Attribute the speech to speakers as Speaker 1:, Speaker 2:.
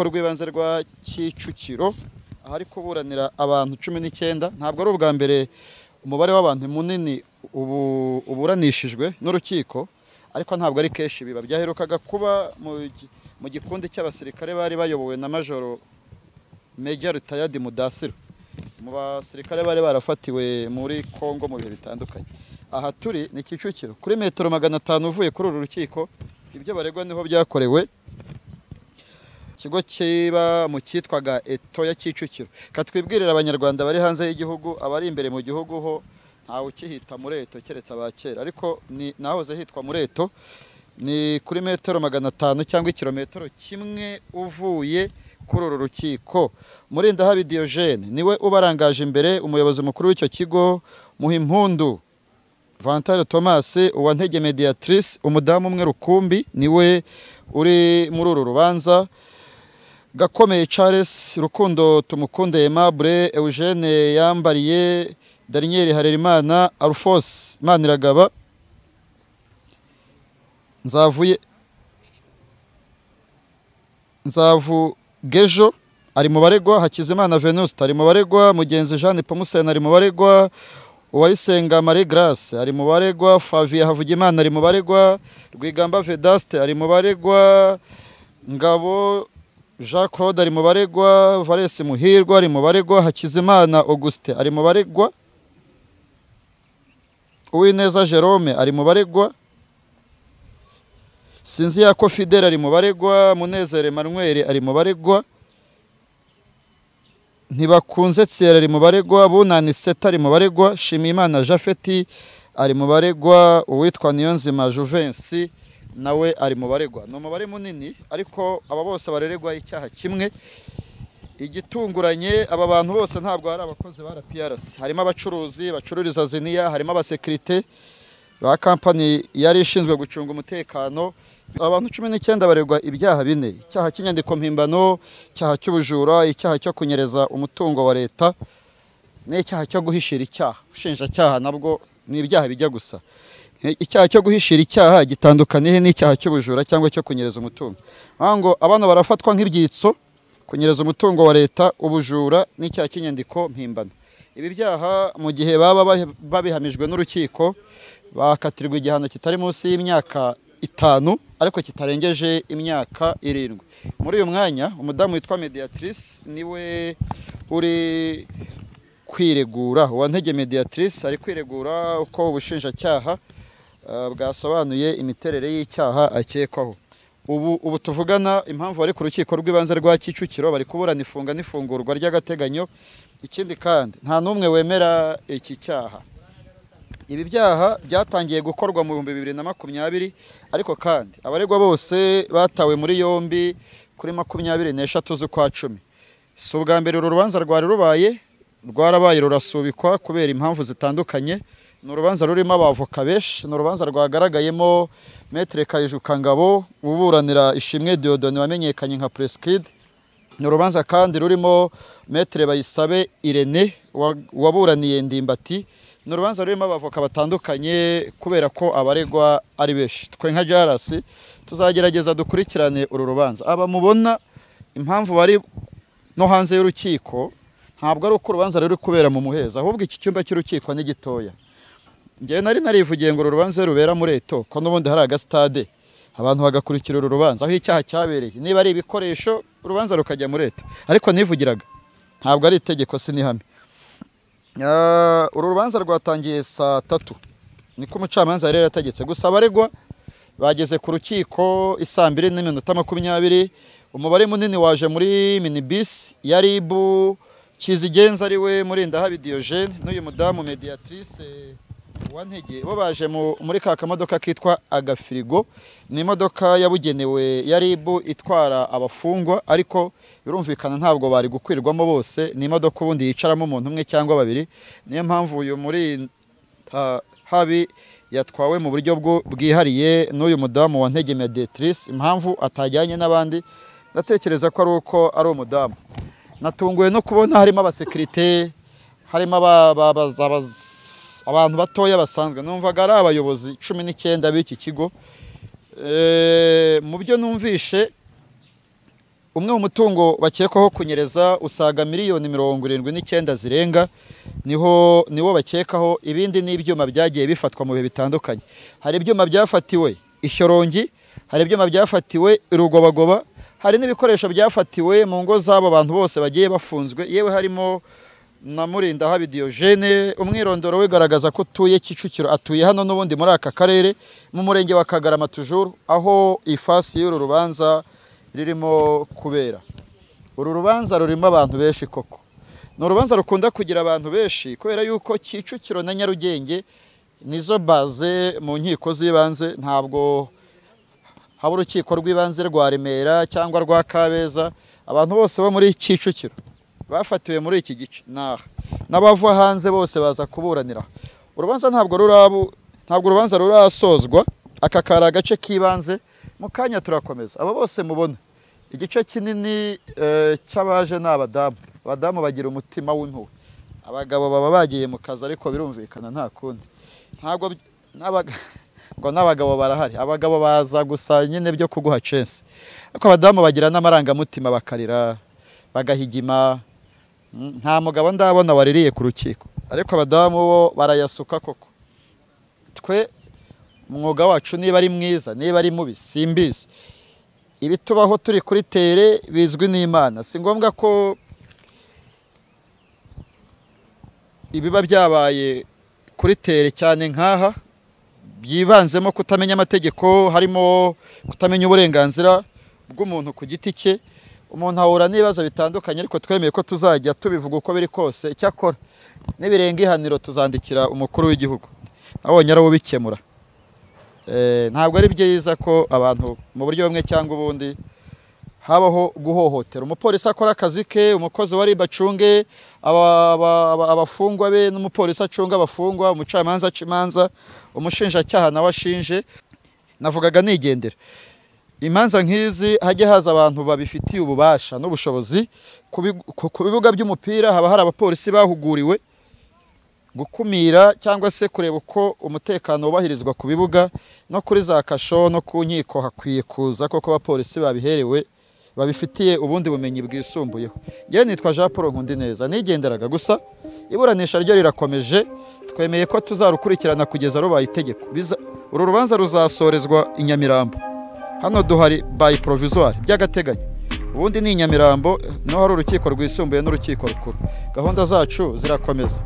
Speaker 1: rw'ibanze rwa Kicukiro ahari kuburanira abantu 19 ntabwo ari ubwa mbere umubare w'abantu munini uburanishijwe n'urukiko ariko ntabwo ari keshi biba byaherukaga kuba mu gikundi cy'abasirikare bari bayobowe na Majoro Major Tayadi Mudasiro mu basirikare bari barafatiwe muri Kongo mu bihe bitandukanye. Aha turi ni Kicukiro kuri metero 500 uvuye kuri uru rukiko, ibyo baregwa niho byakorewe. Kigo kiba mu cyitwaga Eto ya Kicukiro. Katwibwirira abanyarwanda bari hanze y'igihugu, abari imbere mu gihugu ho ntawe ukihita muri Eto keretse abakera, ariko ni nahoze hitwa muri Eto. Ni kuri metero 500 cyangwa kilometero kimwe uvuye kuri uru rukiko. Murindahabi Diogene niwe ubarangaje imbere, umuyobozi mukuru w'icyo kigo. Muhimpundu Vantare Thomas, Uwantege Mediatrice, umudamu umwe rukumbi niwe uri muri uru rubanza. Gakomeye Charles, Rukundo Tumukunde Aimable, Eugene Yambariye, Daniel Harerimana, Alphonse Maniragaba, Nzavu Gejo ari mu baregwa. Hakizimana Venuste ari mu baregwa. Mugenzi Jeanne Pomusena ari mu baregwa. Uwayisenga Marie Grace ari mu baregwa. Flavia Havugimana ari mu baregwa. Rwigamba Vedaste ari mu baregwa. Ngabo Jean Claude ari mu baregwa. Valesi Muhirwa ari mu baregwa. Hakizimana Auguste ari mu baregwa. Uwineza Jerome ari mu baregwa. Sinziyako Fidel ari mu baregwa. Munezere Emmanuel ari mu baregwa. Ntibakunze Thierry ari mu baregwa. Bunani Seta ari mu baregwa. Shimimana Jafeti ari mu baregwa. Uwitwa Niyonzima Juvensi nawe ari mu baregwa. No mubare munini ariko aba bose bareregwa icyaha kimwe. Igitunguranye aba bantu bose ntabwo ari abakozi ba RPRC. Harimo abacuruzi bacururiza Zeniya, harimo abasekirite ba company yari ishinzwe gucunga umutekano. Abantu 19 baregwa ibyaha bine: icyaha cy'inyandiko mpimbano, icyaha cy'ubujura, icyaha cyo kunyereza umutungo wa leta, n'icyaha cyo guhishira icyaha. Ushinjacyaha nabwo ni ibyaha bijya gusa. Icyaha cyo guhishira icyaha gitandukaniye n'icyaha cy'ubujura cyangwa cyo kunyereza umutungo. Ngo abana barafatwa nk'ibyitso: kunyereza umutungo wa leta, ubujura n'icyaha cy'inyandiko mpimbano. Ibi byaha mu gihe baba babihamijwe n'urukiko bakatirwa igihano kitari munsi y'imyaka 5 ariko kitarengeje imyaka 7. Muri uyu mwanya umudamu witwa Mediatrice niwe uri kwiregura. Uwantege Mediatrice ari kwiregura uko ubushinjacyaha bwasobanuye imiterere y'icyaha akekwaho. Ubu tuvugana impamvu bari ku rukiko rw'ibanze rwa Kicukiro bari kuburana ifunga n'ifungurwa ry'agateganyo. Ikindi kandi nta numwe wemera iki cyaha. Ibi byaha byatangiye gukorwa mu 2020 ariko kandi abaregwa bose batawe muri yombi kuri 23 z'ukwa 10. Si ubwa mbere uru rubanza rwarabaye rurasubikwa kubera impamvu zitandukanye. Ni urubanza rurimo abavoka benshi. Ni urubanza rwagaragayemo Maître Kayijuka Ngabo uburanira Ishimwe Dieudonné wamenyekanye nka Preskid. Ni urubanza kandi rurimo Maître Bayisabe Irene waburaniye Ndimbati. Ni urubanza rurimo abavoka batandukanye kubera ko abaregwa ari benshi. Twe nka JRC tuzagerageza dukurikirane uru rubanza. Aba mubona impamvu bari no hanze y'urukiko ntabwo ari uko urubanza ruri kubera mu muheza, ahubwo iki cyumba cy'urukiko ni gitoya. Ngiye narivugiye ngo rubanje rubera muri Eto ko n'ubundi hari agastade abantu bagakurikira uru rubanza aho icyaha cyabereye. Niba ari ibikoresho urubanza rukajya muri Eto, ariko nivugiraga ntabwo ari itegeko sinihame. Uru rubanza rwatangiye saa 3 niko umucamanza yari yategetse. Gusa abaregwa bageze ku rukiko isaa 2:20. Umubare munini waje muri minibus yari ibu Kizigenza ariwe Murindahabi Diogene n'uyu mudamu Mediatrice Uwantege. Bo baje muri ka kamodoka kitwa agafirigo. Ni imodoka yabugenewe yari ibu itwara abafungwa, ariko birumvikana ntabwo bari gukwirwamo bose. Ni imodoka ubundi yicaramo umuntu umwe cyangwa babiri. Niyo mpamvu uyu Murindahabi yatwawe mu buryo bwihariye n'uyu mudamu Uwantege Mediatrice. Impamvu atajyanye n'abandi ndatekereza ko ari uko ari umudamu. Natunguwe no kubona harimo abasekirite, harimo abantu batoya basanzwe. Numvaga ari abayobozi 19 b'iki kigo. Mu byo numvishe umwe mu mutungo bakekwaho kunyereza usaga miliyoni 79 zirenga, niwo bakekaho. Ibindi n'ibyuma byagiye bifatwa mu bihe bitandukanye. Hari ibyuma byafatiwe Ishyorongi, hari ibyuma byafatiwe Rugobagoba, hari n'ibikoresho byafatiwe mu ngo z'abo bantu bose bagiye bafunzwe, yewe harimo na Murindahabi Diogene. Umwirondoro we garagaza ko tuye Kicukiro, atuye hano n'ubundi muri aka karere mu murenge wa Kagarama tujuru, aho ifasi y'uru rubanza ririmo kubera. Uru rubanza rurimo abantu benshi koko. Ni urubanza rukunda kugira abantu benshi kubera yuko Kicukiro na Nyarugenge nizo baze mu nkiko z'ibanze, ntabwo haba urukiko rw'ibanze rwa Remera cyangwa rwa Kabeza. Abantu bose bo muri Kicukiro bafatiwe muri iki gice n'abava hanze bose baza kuburanira. Urubanza ntabwo urubanza rurasozwa. Aka kari agace k'ibanze, mu kanya turakomeza. Aba bose mubona igice kinini cy'abaje ni abadamu. Abadamu bagira umutima w'impuhwe. Abagabo baba bagiye mu kazi ariko birumvikana nta kundi. Ntabwo ngo n'abagabo barahari. Abagabo baza gusa nyine byo kuguha chance, ariko abadamu bagira n'amarangamutima, bakarira, bagahigima. Nta mugabo ndabona waririye ku rukiko, ariko abadamu bo barayasuka koko. Twe umwuga wacu niba ari mwiza niba ari mubi simbizi, ibitubaho turi kuri tere bizwi n'Imana. Si ngombwa ko ibiba byabaye kuri tere cyane nkaha byibanzemo kutamenya amategeko, harimo kutamenya uburenganzira bw'umuntu ku giti cye. Umuntu ahura n'ibibazo bitandukanye, ariko twemeye ko tuzajya tubivuga uko biri kose. Icyakora nibirenga ihaniro tuzandikira umukuru w'igihugu, abonye ari ubikemura. Ntabwo ari byiza ko abantu mu buryo bumwe cyangwa ubundi habaho guhohotera. Umupolisi akora akazi ke, umukozi wa RIB acunge abafungwa be, n'umupolisi acunga abafungwa, umucamanza aca imanza, umushinjacyaha nawe ashinje. Navugaga nigendera. Imanza nk'izi hajye haza abantu babifitiye ububasha n'ubushobozi. Ku bibuga by'umupira haba hari abapolisi bahuguriwe gukumira cyangwa se kureba uko umutekano wubahirizwa ku bibuga. No kuri za kasho no ku nkiko hakwiye kuza koko abapolisi babiherewe, babifitiye ubundi bumenyi bwisumbuyeho. Ngewe nitwa Jean Paul Nkundineza, nigenderaga gusa. Iburanisha ryo rirakomeje, twemeye ko tuzarukurikirana kugeza rubaye itegeko. Uru rubanza ruzasorezwa i Nyamirambo. Hano duhari by provisoire by'agateganyo. Ubundi ni Nyamirambo, no hari urukiko rwisumbuye n'urukiko rukuru. Gahunda zacu zirakomeza.